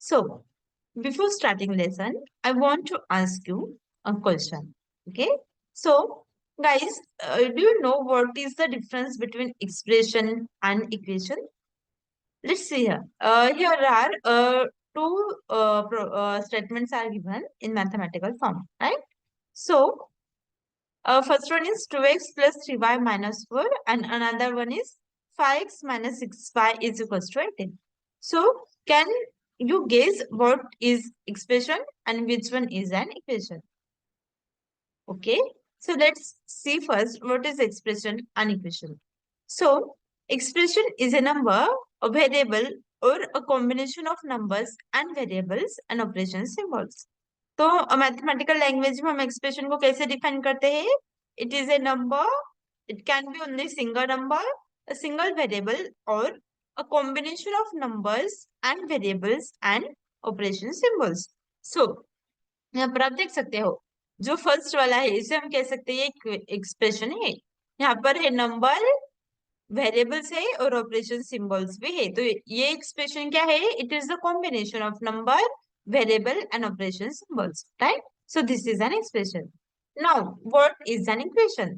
So, before starting lesson, I want to ask you a question. Okay. So, guys, do you know what is the difference between expression and equation? Let's see here. Here are two statements are given in mathematical form, right? So, first one is 2x plus 3y minus 4 and another one is 5x minus 6y is equals to 18. So, can you guess what is expression and which one is an equation? Okay, so let's see first what is expression and equation. So, expression is a number, a variable or a combination of numbers and variables and operation symbols. तो mathematical language में हम expression को कैसे define करते हैं? It is a number, it can be only single number, a single variable और a combination of numbers and variables and operation symbols. So यहाँ पर आप देख सकते हो जो फर्स्ट वाला है इसे हम कह सकते हैं ये एक्सप्रेशन है. यहाँ पर है नंबर, वेरिएबल्स है और ऑपरेशन सिंबल्स भी है. तो ये एक्सप्रेशन क्या है? It is the combination of number, variable and operation symbols, right? So this is an expression. Now, what is an equation?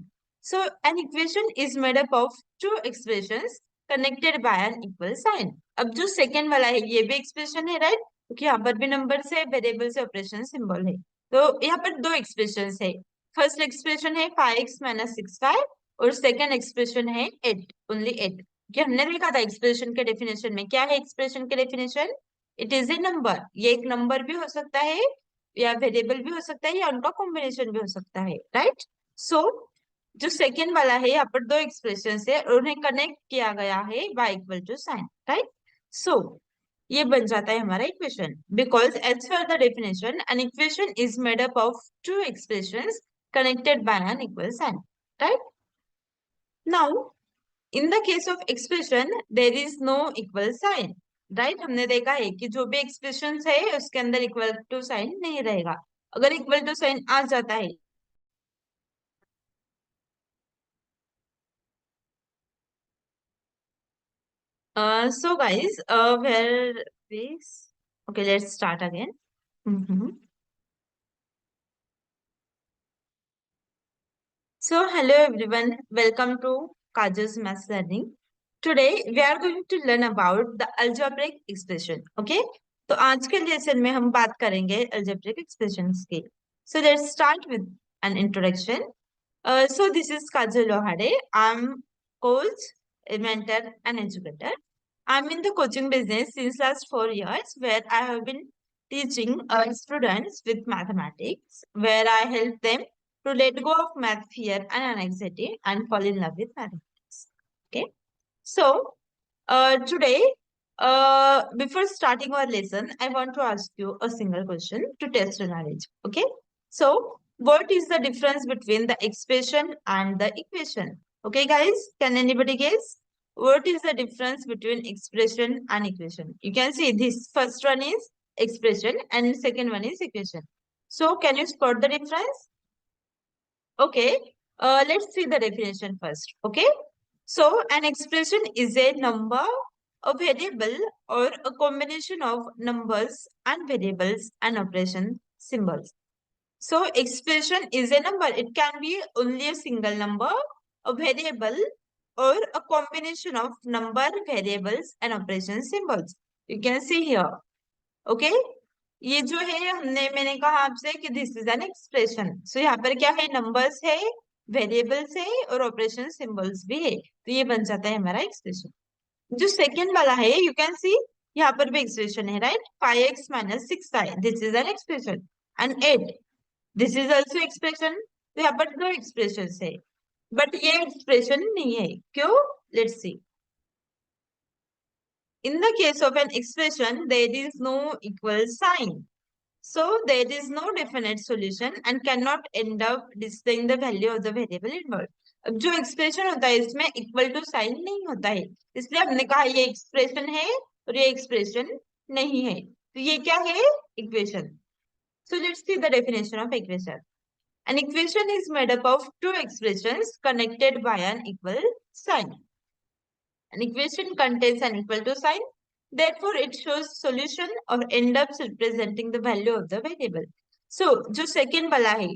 So an equation is made up of two expressions connected by an equal sign. अब जो second वाला है ये भी expression है, right? क्योंकि यहाँ पर भी नंबर से, वेरिएबल से ऑपरेशन सिंबल है. तो यहाँ पर दो एक्सप्रेशन है. फर्स्ट एक्सप्रेशन है 5x माइनस 6y और सेकेंड एक्सप्रेशन है 8, ओनली 8. हमने देखा था एक्सप्रेशन के डेफिनेशन में. क्या है एक्सप्रेशन के definition? It is a number. ये एक नंबर भी हो सकता है या वेरिएबल भी हो सकता है या उनका कॉम्बिनेशन भी हो सकता है, राइट? सो जो सेकेंड वाला है यहाँ पर दो एक्सप्रेशन है और उन्हें कनेक्ट किया गया है by equal to sign, right? So ये बन जाता है हमारा equation. Because as per the definition an equation is made up of two expressions connected by an equal sign, right? Now in the case of expression there is no equal sign, right? हमने देखा है कि जो भी expression है उसके अंदर equal to sign नहीं रहेगा. अगर इक्वल टू साइन आ जाता है so guys, where this? Okay, let's start again. So hello everyone, welcome to Kajal's Math Learning. Today we are going to learn about the algebraic expression. Okay, तो आज के lesson में हम बात करेंगे algebraic expressions की. So let's start with an introduction. So this is Kajal Lohade. I'm coach, a mentor, and educator. I'm in the coaching business since last 4 years, where I have been teaching students with mathematics, where I help them to let go of math fear and anxiety and fall in love with mathematics. Okay, so today, before starting our lesson, I want to ask you a single question to test your knowledge. Okay, so what is the difference between the expression and the equation? Okay, guys, can anybody guess? What is the difference between expression and equation? You can see this first one is expression and second one is equation. So can you spot the difference? Okay, let's see the definition first. Okay, so an expression is a number, a variable, or a combination of numbers and variables and operation symbols. So expression is a number. It can be only a single number, a variable, or a combination of number, variables, and operation symbols. You can see here. Okay. ये जो है मैंने कहा आपसे कि this is an expression. सो यहाँ पर क्या है? नंबर्स है, वेरिएबल्स है और ऑपरेशन सिंबल्स भी है. तो ये बन जाता है हमारा एक्सप्रेशन. जो सेकंड वाला है यू कैन सी यहाँ पर भी एक्सप्रेशन है, right? 5x minus 6y, this is an expression. And 8, this is also expression. तो यहाँ पर दो एक्सप्रेशन है बट ये एक्सप्रेशन नहीं है. क्यों? Let's see. In the case of an expression, there is no equal sign. So there is no definite solution and cannot end up displaying the value of the variable involved. अब जो expression होता है इसमें equal to sign नहीं होता है, इसलिए हमने कहा ये एक्सप्रेशन है और ये एक्सप्रेशन नहीं है. तो ये क्या है? Equation. So let's see the definition of equation. An equation is made up of two expressions connected by an equal sign. An equation contains an equal to sign therefore it shows solution और end up representing the value of the variable. So जो second वाला है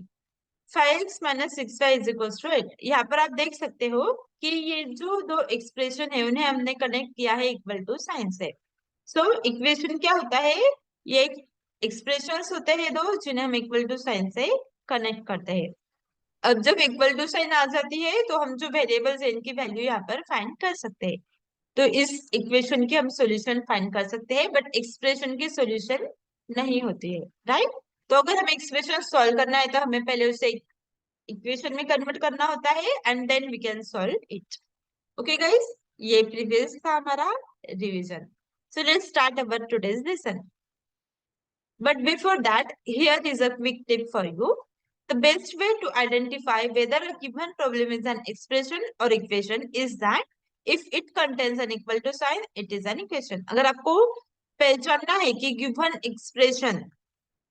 5x minus 6y is equals to 8, यहाँ पर आप देख सकते हो कि ये जो दो एक्सप्रेशन है उन्हें हमने कनेक्ट किया है इक्वल टू साइन से. सो इक्वेशन क्या होता है, ये एक्सप्रेशंस होते हैं दो जिन्हें हम इक्वल टू साइन से कनेक्ट करते हैं. अब जब इक्वल टू साइन आ जाती है तो हम जो वेरिएबल्स है इनकी वैल्यू यहाँ पर फाइंड कर सकते हैं. तो इस इक्वेशन की हम सॉल्यूशन फाइंड कर सकते हैं बट एक्सप्रेशन की सॉल्यूशन नहीं होती है, राइट. तो अगर हमें एक्सप्रेशन सॉल्व करना है तो हमें पहले उसे इक्वेशन में कन्वर्ट करना होता है and then we can solve it. Okay guys, ये प्रीवियस था हमारा revision. So let's start our today's lesson. But before that, here is a quick tip for you. The best way to identify whether a given problem is an expression or equation is that if it contains an equal to sign, it is an equation. अगर आपको पहचानना है कि given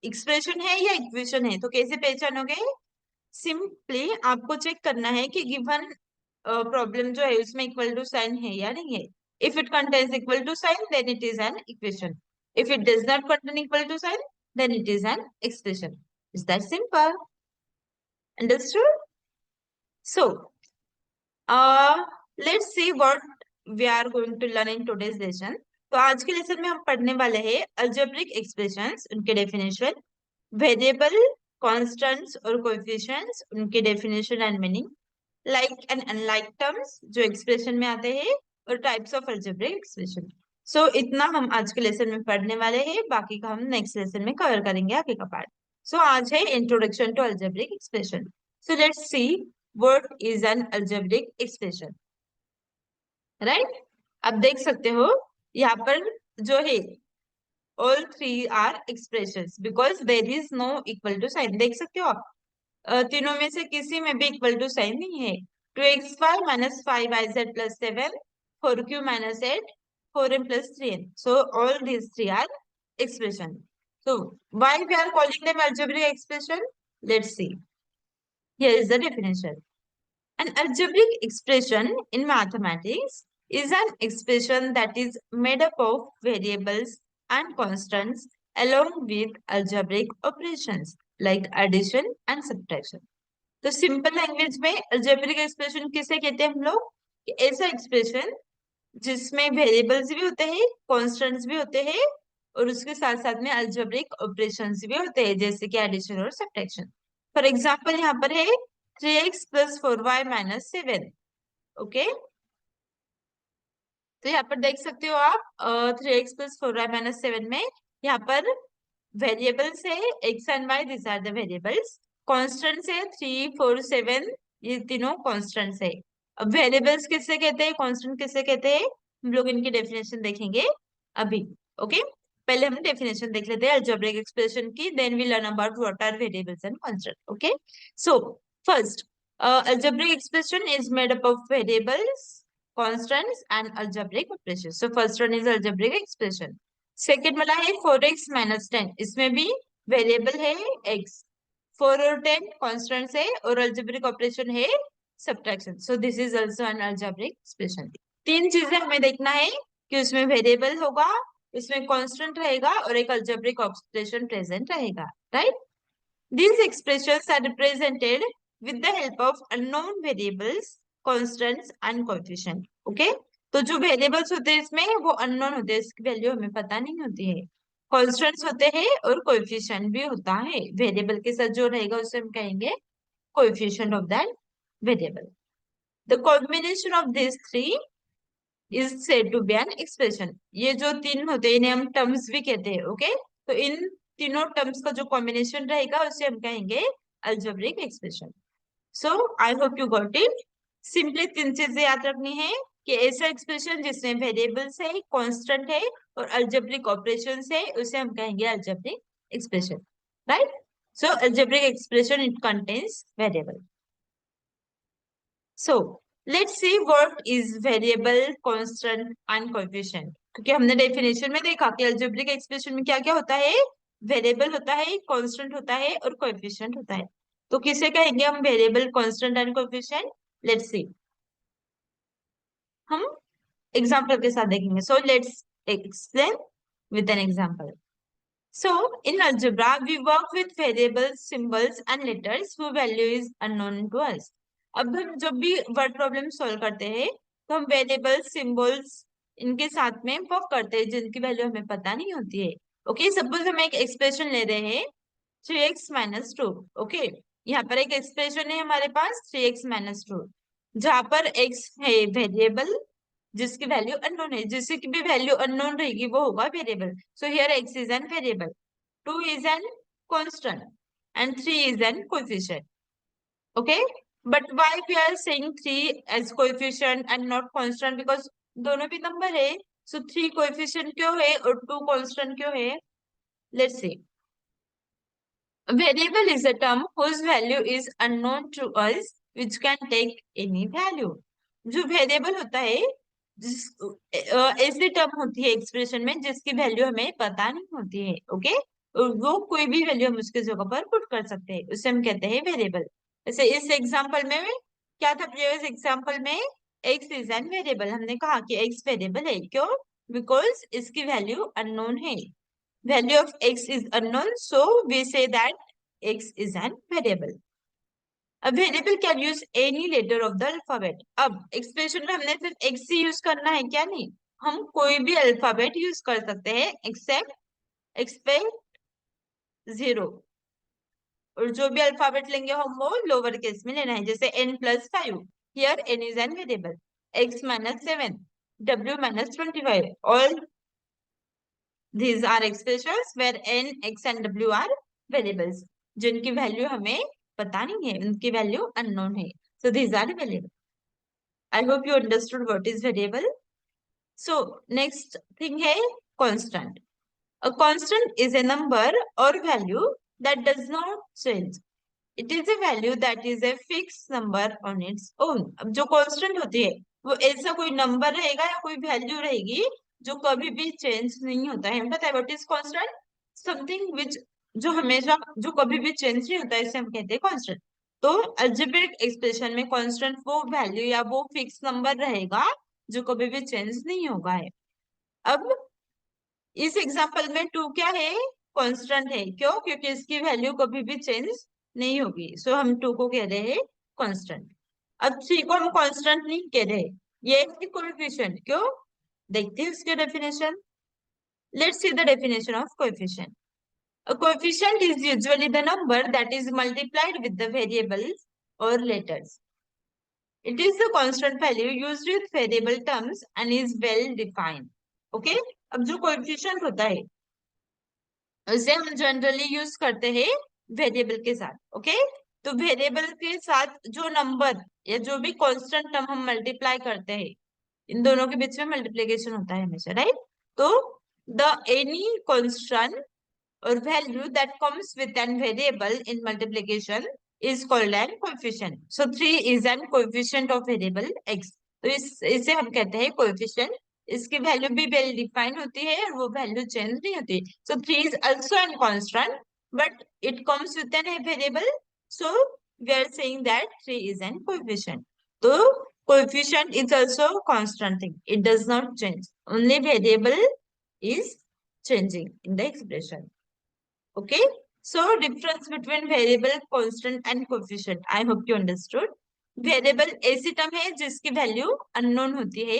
expression है या equation है, तो कैसे पहचानोगे? Simply आपको चेक करना है कि given प्रॉब्लम जो है उसमें इक्वल टू साइन है या नहीं है. If it contains equal to sign then it is an equation. If it does not contain equal to sign then it is an expression. Is that simple? Understood? So let's see what we are going to learn in today's lesson. तो आज के lesson में हम पढ़ने वाले हैं algebraic expressions, उनके definition, variable, constants और कोएफिशिएंट्स, उनके definition and meaning, like and unlike terms जो एक्सप्रेशन में आते हैं, और टाइप्स ऑफ अलजेब्रिक एक्सप्रेशन. सो इतना हम आज के लेसन में पढ़ने वाले हैं, बाकी का हम नेक्स्ट लेसन में कवर करेंगे आगे का पार्ट. सो आज है introduction to algebraic expression. So let's see what is an algebraic expression. Right, आप देख सकते हो यहाँ पर जो है all three are expressions because there is no equal to sign. देख सकते हो आप तीनों में से किसी में भी इक्वल टू साइन नहीं है. 2x5 minus 5iz plus 7, 4q minus 8, 4m plus 3n. So all these three are expression. So why we are calling them algebraic expression? Let's see. Here is the definition. An algebraic expression in mathematics is an expression that is made up of variables and constants along with algebraic operations like addition and subtraction. तो simple language में algebraic expression किसे कहते हैं हम लोग? ऐसा expression जिसमें variables भी होते हैं, कांस्टेंट्स भी होते हैं और उसके साथ साथ में अलजेब्रिक ऑपरेशंस भी होते हैं जैसे कि एडिशन और सब्ट्रैक्शन. फॉर एग्जांपल यहाँ पर है 3x plus 4y minus 7. Okay, तो यहाँ पर देख सकते हो आप 3x प्लस 4y माइनस 7 में यहाँ पर वेरिएबल्स है x and y, this are the variables. Constants है 3, 4, 7, ये तीनों कांस्टेंट्स है. अब वेरिएबल्स किससे कहते हैं, कांस्टेंट किससे कहते हैं, हम लोग इनकी डेफिनेशन देखेंगे अभी. ओके, पहले हम डेफिनेशन देख लेते हैं अलजेब्रिक एक्सप्रेशन की, then we learn about what are variables and constant. Okay, so first algebraic expression is made up of variables, constants and algebraic operations. So first one is algebraic expression. Second वाला है 4x minus 10, इसमें भी variable है x, 4 और 10 constants है और algebraic operation है subtraction. So this is also an algebraic expression. तीन चीजें हमें देखना है कि उसमें वेरिएबल होगा, उसमें कांस्टेंट रहेगा और एक अलजेब्रिक ऑपरेशन प्रेजेंट रहेगा. Right, these expressions are represented with the help of unknown variables, constants and coefficient. Okay, तो जो वेरिएबल्स होते हैं इसमें वो अननोन होते हैं, इसकी वैल्यू हमें पता नहीं होती है. कॉन्स्टेंट्स होते हैं और कोएफिशिएंट भी होता है. वेरिएबल के साथ जो रहेगा उसे हम कहेंगे coefficient of that variable. The combination of this three is said to be an expression. ये जो तीन होते हैं इन्हें हम टर्म्स भी कहते हैं. ओके, तो इन तीनों टर्म्स का जो कॉम्बिनेशन रहेगा उसे हम कहेंगे algebraic expression. So I hope you got it. Simply तीन चीजें याद रखनी है कि ऐसा एक्सप्रेशन जिसमें वेरिएबल्स है, कांस्टेंट है और अलजेब्रिक ऑपरेशंस है उसे हम कहेंगे algebraic expression. Right, so algebraic expression it contains variable. So let's see what is variable, constant and coefficient. क्योंकि हमने डेफिनेशन में देखा कि अलजेब्रिक एक्सप्रेशन में क्या क्या होता है, वेरिएबल होता है, कांस्टेंट होता है और कोएफिशिएंट होता है. तो किसे कहेंगे हम variable, constant and coefficient? Let's see, हम एग्जांपल के साथ देखेंगे. So let's explain with an example. So in algebra we work with variables, symbols and letters whose value is unknown to us. अब हम जब भी वर्ड प्रॉब्लम सॉल्व करते हैं तो हम वेरिएबल्स, सिंबल्स इनके साथ में वर्क करते हैं जिनकी वैल्यू हमें पता नहीं होती है. ओके, सपोज हम एक एक्सप्रेशन ले रहे हैं 3x-2. ओके, यहाँ पर एक एक्सप्रेशन है हमारे पास 3x-2, जहां पर x है वेरिएबल जिसकी वैल्यू अननोन है. जिसकी भी वैल्यू अननोन रहेगी वो होगा variable. So here x is an variable, 2 is an constant and 3 is an coefficient. Okay, but why we are saying 3 as coefficient and not constant? Because दोनों भी number है. So 3 coefficient क्यों है और 2 constant क्यों है? Let's see. A variable is a term whose value is unknown to us, which can take any value. जो variable होता है जिस ऐसी टर्म होती है एक्सप्रेशन में जिसकी वैल्यू हमें पता नहीं होती है. ओके, वो कोई भी वैल्यू हम उसके जगह पर पुट कर सकते हैं, उसे हम कहते हैं वेरिएबल. जैसे इस एग्जांपल में क्या था, प्रीवियस एग्जांपल में x इज एन वेरिएबल. हमने कहा कि x वेरिएबल है. क्यों? बिकॉज इसकी वैल्यू अननोन है. Value of x is unknown, so we say that x is an variable. A variable can use any letter of the alphabet. अब expression में हमने सिर्फ x ही यूज करना है क्या? नहीं, हम कोई भी अल्फाबेट यूज कर सकते हैं एक्सेप्ट 0. और जो भी अल्फाबेट लेंगे हम वो लोअर केस में लेना है. जैसे n+5, here n is an variable, x-7, w-25. All these are expressions where n, x and w are variables. जिनकी वैल्यू हमें पता नहीं है, उनकी वैल्यू अननोन है. So these are variable. I hope you understood what is variable. So next thing है constant. A constant is a number or value that does not change. It is a value that is a fixed number on its own. अब जो constant होती है वो ऐसा कोई number रहेगा या कोई वैल्यू रहेगी जो कभी भी चेंज नहीं होता है. पता है what is constant? Something which जो हमेशा, जो कभी भी चेंज नहीं होता है, इसे हम कहते हैं कांस्टेंट. तो अल्जेब्रिक एक्सप्रेशन में कांस्टेंट वो वैल्यू या वो फिक्स नंबर रहेगा जो कभी भी चेंज नहीं होगा है. अब इस एग्जांपल में 2 क्या है? कांस्टेंट है. क्यों? क्योंकि इसकी वैल्यू कभी भी चेंज नहीं होगी. सो हम 2 को कह रहे हैं कांस्टेंट. अब 3 को हम कांस्टेंट नहीं कह रहे, ये है कोएफिशिएंट. क्यों? देखते हैं इसके definition. Let's see the definition of coefficient. A coefficient is usually the number that is multiplied with the variables or letters. It is the constant value used with variable terms and is well defined. Okay? अब जो coefficient होता है उसे हम generally use करते हैं variable के साथ. ओके, तो वेरिएबल के साथ जो नंबर या जो भी कांस्टेंट टर्म हम मल्टीप्लाई करते हैं, इन दोनों के बीच में मल्टीप्लिकेशन होता है हमेशा, राइट? तो the any constant or value that comes with an variable in multiplication is called an coefficient. So 3 is an coefficient of variable x. तो इसे हम कहते हैं coefficient. इसकी वैल्यू भी वेल डिफाइंड होती है और वो वैल्यू चेंज नहीं होती. So 3 is also an constant, but it comes with an variable. So we are saying that 3 is an coefficient. तो coefficient is also constant thing. It does not change. Only variable is changing in the expression. Okay, so difference between variable, constant and coefficient. I hope you understood. Variable ऐसी term है जिसकी value unknown होती है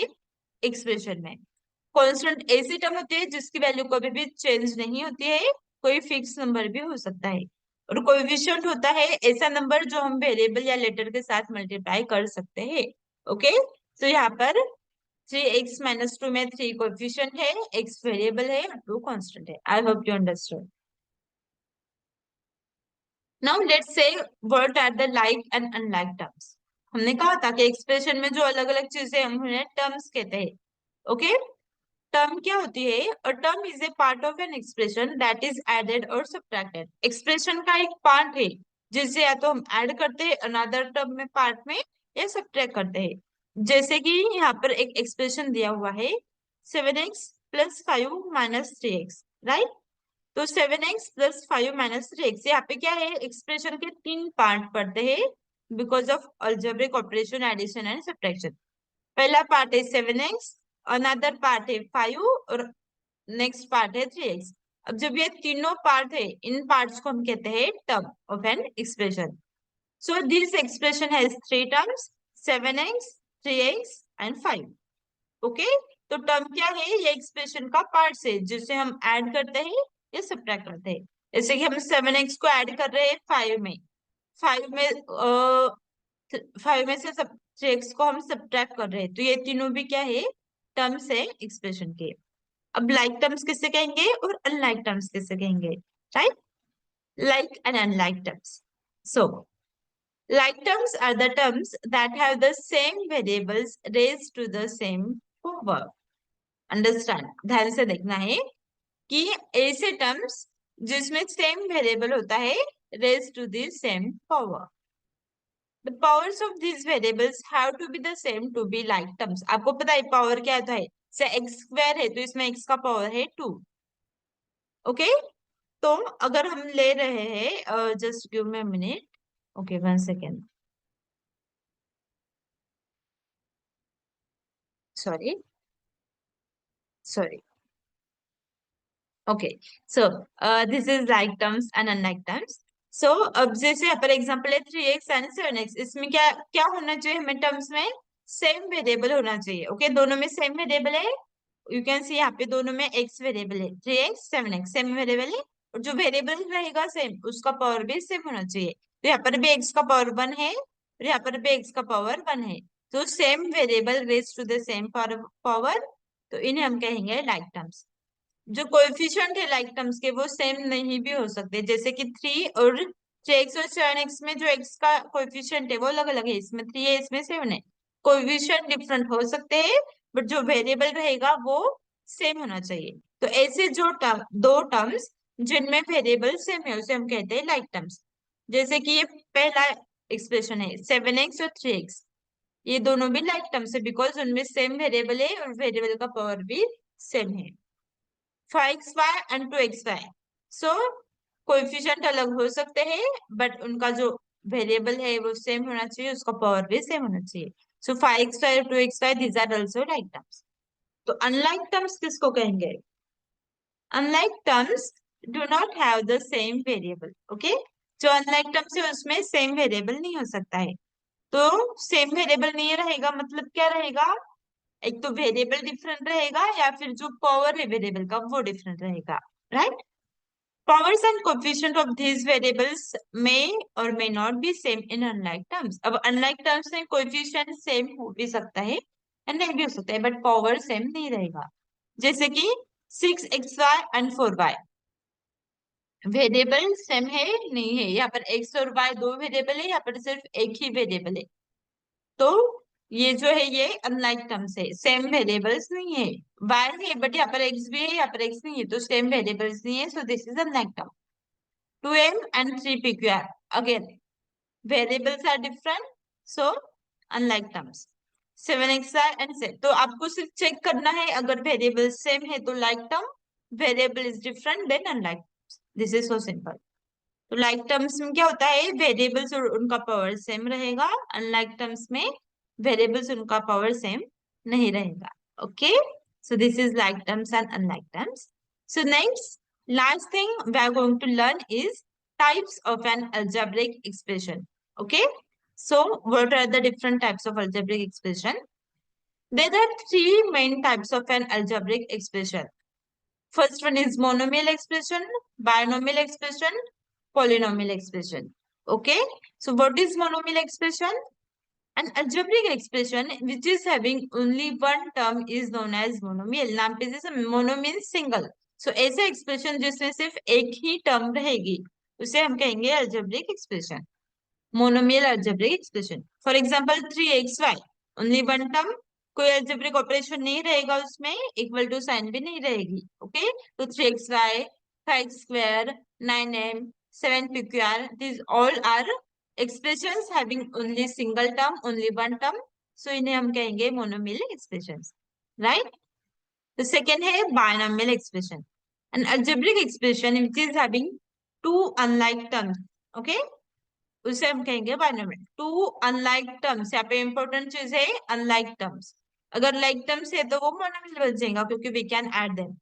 expression में. Constant ऐसी term होती है जिसकी वैल्यू कभी भी चेंज नहीं होती है, कोई फिक्स नंबर भी हो सकता है. और कोएफिशिएंट होता है ऐसा नंबर जो हम वेरिएबल या लेटर के साथ मल्टीप्लाई कर सकते हैं. ओके, तो यहाँ पर 3x-2 में 3 कोएफिशिएंट है, x वेरिएबल है और 2 कांस्टेंट है. I hope you understood. Now let's say what are the like and unlike terms. हमने कहा था कि एक्सप्रेशन में जो अलग अलग चीजें हम उन्हें टर्म्स कहते हैं. ओके, टर्म क्या होती है? A term is a part of an expression that is added और सब्ट्रैक्टेड. एक्सप्रेशन का एक पार्ट है जिसे या तो हम ऐड करते हैं अनदर टर्म में पार्ट में या सब्ट्रैक्ट करते हैं. जैसे कि यहाँ पर एक एक्सप्रेशन दिया हुआ है 7x+5 - 3x, राइट? तो 7x+5 - 3x, यहाँ पे क्या है? एक्सप्रेशन के 3 पार्ट पढ़ते हैं because of algebraic operation, addition and subtraction. पहला पार्ट है 7x अनदर पार्ट है 5 और नेक्स्ट पार्ट है 3x। अब जब ये तीनों पार्ट है, इन पार्ट्स को हम कहते हैं term of an expression. So this expression has three terms, 7x, 3x and 5। Okay, तो टर्म क्या है? ये एक्सप्रेशन का पार्ट है जिसे हम ऐड करते हैं या सब्ट्रैक्ट करते हैं। जैसे कि हम 7x को ऐड कर रहे हैं 5 में, 5 में 5 में से सब 3x को हम सब्ट्रैक्ट कर रहे हैं, तो ये तीनों भी क्या है? टर्म्स है एक्सप्रेशन के। अब लाइक टर्म्स किससे कहेंगे और अनलाइक टर्म्स किससे कहेंगे? Right, like and unlike terms. So, like terms are the terms that have the same variables raised to the same power. Understand? ध्यान से देखना है कि ऐसे टर्म्स जिसमें सेम वेरिएबल होता है raised to the same power. The powers of these variables have to be the same to be like terms. आपको पता है पावर क्या होता है? से एक्स स्क्वायर है तो इसमें x का पावर है 2। ओके, तो अगर हम ले रहे हैं, just give me a minute, okay 1 second, sorry sorry. Okay, so this is like terms and unlike terms. So अब जैसे यहाँ पर एग्जांपल है 3x एंड 7x, इसमें क्या क्या होना चाहिए हमें? टर्म्स में सेम वेरिएबल होना चाहिए। ओके, दोनों में सेम वेरिएबल है। यू कैन सी यहाँ पे दोनों में x वेरिएबल है, 3x 7x सेम वेरिएबल है, और जो वेरिएबल रहेगा सेम उसका पावर भी सेम होना चाहिए। तो यहाँ पर भी x का पावर 1 है और यहाँ पर भी x का पावर 1 है, तो same variable raise to the same power, तो इन्हें हम कहेंगे लाइक टर्म्स। जो कोएफिशिएंट है लाइक टर्म्स के वो सेम नहीं भी हो सकते, जैसे कि 3x और 7x में जो x का कोएफिशिएंट है वो अलग अलग है, इसमें 3 है इसमें 7 है। कोएफिशिएंट डिफरेंट हो सकते हैं बट जो वेरिएबल रहेगा वो सेम होना चाहिए। तो ऐसे जो दो टर्म्स जिनमें वेरिएबल सेम है उसे हम कहते हैं लाइक टर्म्स। जैसे कि ये पहला एक्सप्रेशन है 7x और 3x, ये दोनों भी लाइक टर्म्स है बिकॉज उनमें सेम वेरिएबल है और वेरिएबल का पावर भी सेम है। 5xy and 2xy, so coefficient अलग हो सकते हैं बट उनका जो वेरिएबल है वो सेम होना चाहिए, उसका पावर भी सेम होना चाहिए। सो 5xy और 2xy these are also like terms. तो अनलाइक टर्म्स किसको कहेंगे? Unlike terms do not have the same variable. Okay, जो अनलाइक टर्म्स है उसमें सेम वेरिएबल नहीं हो सकता है। तो सेम वेरिएबल नहीं रहेगा मतलब क्या रहेगा? एक तो वेरिएबल डिफरेंट रहेगा या फिर जो पावर है वेरिएबल का वो डिफरेंट रहेगा। Right, powers and coefficient of these variables may or may not be same in unlike terms। अब unlike terms में coefficient सेम हो भी सकता है या नहीं भी हो सकता है बट पावर सेम नहीं रहेगा। जैसे कि 6xy and 4y, variable same है नहीं है, यहाँ पर x और y दो वेरिएबल है, यहाँ पर सिर्फ एक ही वेरिएबल है, तो ये जो है ये अनलाइक टर्म्स है, सेम वेरिएबल्स नहीं है। y है बट यहाँ पर x भी है, यहाँ पर x नहीं है, तो सेम वेरिएबल्स नहीं है, सो this is unlike term. 2m and 3pqr, again variables are different, so unlike terms। 7xy and 7, तो आपको सिर्फ चेक करना है अगर वेरिएबल सेम है तो like term, variable is different than unlike. This is so simple. तो लाइक टर्म्स में क्या होता है? वेरिएबल्स और उनका पावर सेम रहेगा, अनलाइक टर्म्स में वेरिएबल्स उनका पावर सेम नहीं रहेगा। Okay, so this is like terms and unlike terms। So next, last thing we are going to learn is types of an algebraic expression। Okay, so what are the different types of algebraic expression? There are three main types of an algebraic expression। First one is monomial expression, binomial expression, polynomial expression। Okay, so what is monomial expression? An algebraic expression which is having only one term is known as monomial। नाम पे जैसे mono means single, so ऐसे expression जिसमें सिर्फ एक ही term रहेगी उसे हम कहेंगे algebraic expression, monomial algebraic expression। For example 3xy, only one term, कोई algebraic operation नहीं रहेगा उसमें, equal to sign भी नहीं रहेगी। ओके, तो 3xy, 5x square, 9m, 7pqr, these all are expressions having only single term, only one term, so इन्हें हम कहेंगे monomial expressions। right, the second है binomial expression, an algebraic expression which is having two unlike terms। okay, उसे हम कहेंगे binomial. To unlike terms, यहाँ पे important चीज है अनलाइक टर्म्स। अगर लाइक टर्म्स है तो वो मोनोमियल बन जाएगा क्योंकि वी कैन ऐड देम।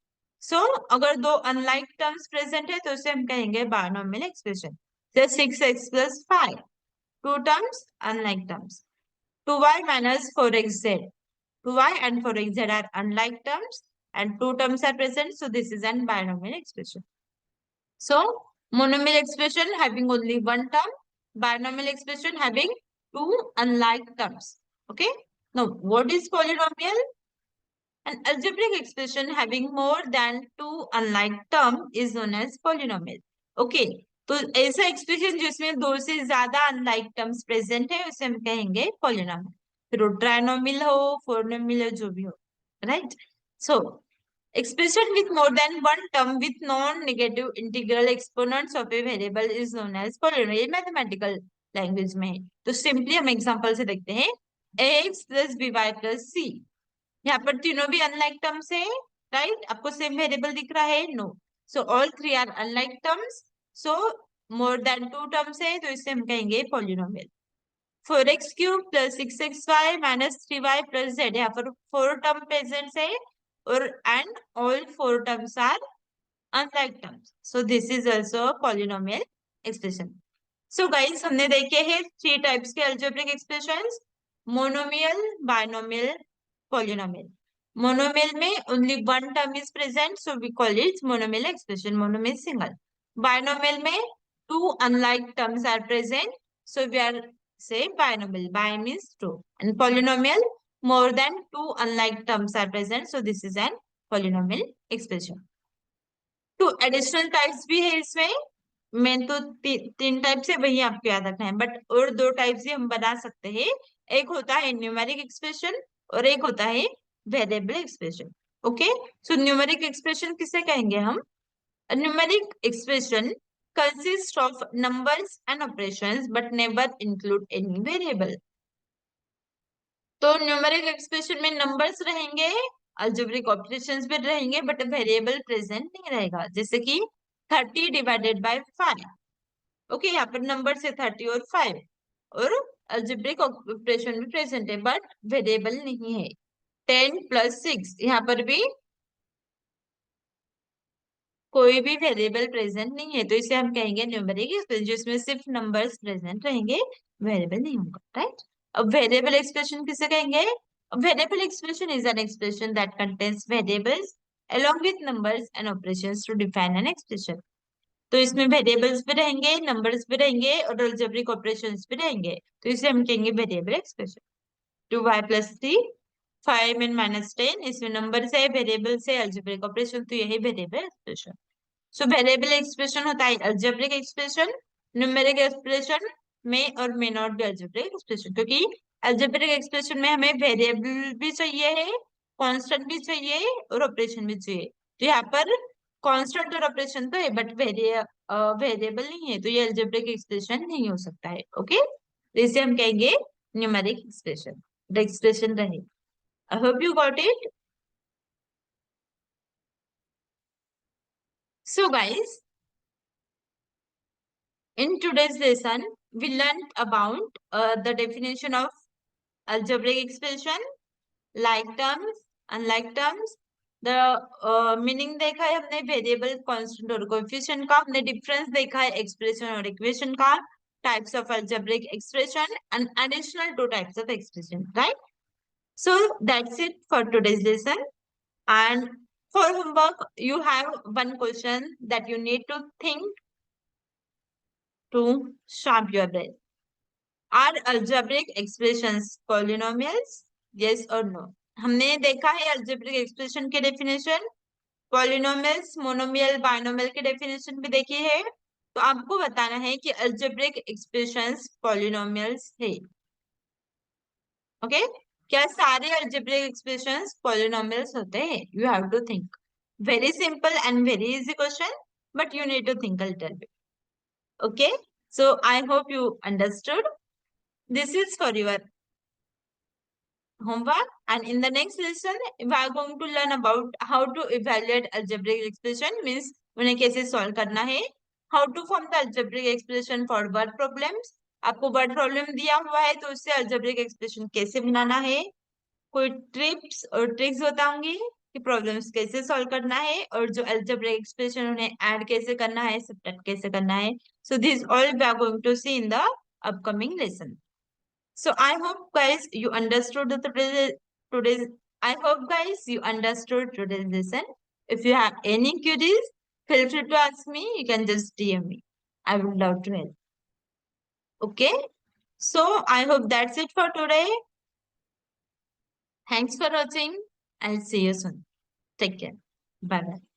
सो अगर दो अनलाइक टर्म्स प्रेजेंट है तो उसे हम कहेंगे बायनोमियल एक्सप्रेशन। जैसे 6x+5, two terms unlike terms. 2y minus 4xz. 2y and 4xz are unlike terms and two terms are present. So this is an binomial expression. So monomial expression having only one term, binomial expression having two unlike terms. Okay. Now what is polynomial? An algebraic expression having more than two unlike term is known as polynomial. Okay. तो ऐसा expression जिसमें दो से ज्यादा unlike terms present है उसे हम कहेंगे पॉलिनोमियल। फिर वो ट्राइनोमियल हो, फोरनोमियल हो, जो भी हो, right. So expression with more than one term with non-negative integral exponents of a variable is known as polynomial। ये मैथमेटिकल लैंग्वेज में है। तो सिंपली हम एग्जांपल से देखते हैं। ax plus by plus c, यहाँ पर तीनों भी अनलाइक टर्म्स है, राइट। आपको सेम वेरिएबल दिख रहा है? No. So all three are unlike terms. So more than two terms है तो इसे हम कहेंगे polynomial. 4x³ plus 6xy minus 3y plus z, यहाँ पर फोर टर्म प्रेजेंट है और and all four terms are unlike terms. So this is also polynomial expression. So guys हमने देखे हैं थ्री टाइप्स के algebraic expressions, monomial, binomial, polynomial। Monomial में only one term is present, so we call it monomial expression. Mono means single. Binomial में two unlike terms are present, so we are say binomial. Bi means two. And polynomial, more than two unlike terms are present, so this is an polynomial expression. तो additional types भी है इसमें। Main तो तीन types है, वही आपको याद रखना है, बट और दो टाइप्स ही हम बना सकते हैं। एक होता है न्यूमेरिक एक्सप्रेशन और एक होता है वेरिएबल एक्सप्रेशन। ओके। सो न्यूमेरिक एक्सप्रेशन किसे कहेंगे हम? Numeric expression consist of numbers and operations but never include any variable. तो न्यूमेरिक एक्सप्रेशन में नंबर्स रहेंगे, अलजेब्रिक ऑपरेशंस भी रहेंगे, बट वेरिएबल प्रेजेंट नहीं रहेगा। जैसे कि 30 डिवाइडेड बाय 5। ओके, यहाँ पर नंबर से 30 और 5 और अलजेब्रिक ऑपरेशन भी प्रेजेंट है बट वेरिएबल नहीं है। 10 प्लस 6, यहाँ पर भी कोई भी वेरिएबल प्रेजेंट नहीं है, तो इसे हम कहेंगे न्यूमेरिक एक्सप्रेशन, जिसमें सिर्फ नंबर्स प्रेजेंट रहेंगे, वेरिएबल नहीं होगा, राइट। अब वेरिएबल एक्सप्रेशन किसे कहेंगे? Variable expression is an expression that contains variables along with numbers and operations to define an expression। तो इसमें वेरिएबल्स भी रहेंगे, नंबर्स भी रहेंगे और अलजेब्रिक ऑपरेशंस भी रहेंगे, तो इसे हम कहेंगे variable expression. 2y plus 3, 5 and minus 10, इसमें नंबर्स है, वेरिएबल्स है, अलजेब्रिक ऑपरेशन, तो यही variable expression. So variable expression होता है अलजेब्रिक एक्सप्रेशन, न्यूमेरिक एक्सप्रेशन में और may not be algebraic expression, क्योंकि अलजेब्रिक एक्सप्रेशन में हमें वेरिएबल भी चाहिए है, कांस्टेंट भी चाहिए और ऑपरेशन भी चाहिए। तो यहाँ पर कांस्टेंट और ऑपरेशन तो है बट वेरिएबल नहीं है, तो ये अलजेब्रिक एक्सप्रेशन नहीं हो सकता है। ओके, तो इसे हम कहेंगे न्यूमेरिक एक्सप्रेशन, एक्सप्रेशन रहे। आई hope you got it. So guys, in today's lesson, we learned about the definition of algebraic expression, like terms, unlike terms, the meaning देखा है हमने वेरिएबल, कांस्टेंट और कोएफिशिएंट का, हमने डिफरेंस देखा है एक्सप्रेशन और इक्वेशन का, types of algebraic expression and additional two types of expression, right? So that's it for today's lesson. And for homework, you have one question that you need to think to sharp your brain. Are algebraic expressions polynomials? Yes or no? हमने देखा है algebraic expression के definition, polynomials, monomial, binomial के definition भी देखी है। तो आपको बताना है कि algebraic expressions polynomials है। ओके, क्या सारे algebraic expressions polynomials होते हैं? You have to think. Very simple and very easy question, but you need to think a little bit. Okay, so I hope you understood. This is for your homework, and in the next lesson we are going to learn about how to evaluate algebraic expression, means उन्हें कैसे solve करना है, how to form the algebraic expression for word problems। आपको word problem दिया हुआ है तो उससे algebraic expression कैसे बनाना है, कोई ट्रिप्स और ट्रिक्स बताऊंगी कि प्रॉब्लम्स कैसे सॉल्व करना है, और जो अलजेब्रिक एक्सप्रेशन उन्हें ऐड कैसे करना है, सब्ट्रैक्ट कैसे करना है. So this all we are going to see in the upcoming lesson. So I hope guys you understood today's I hope guys you understood today's lesson. If you have any queries, feel free to ask me. You can just DM me. I would love to help. Okay. So I hope that's it for today. Thanks for watching. I'll see you soon. Take care. Bye bye.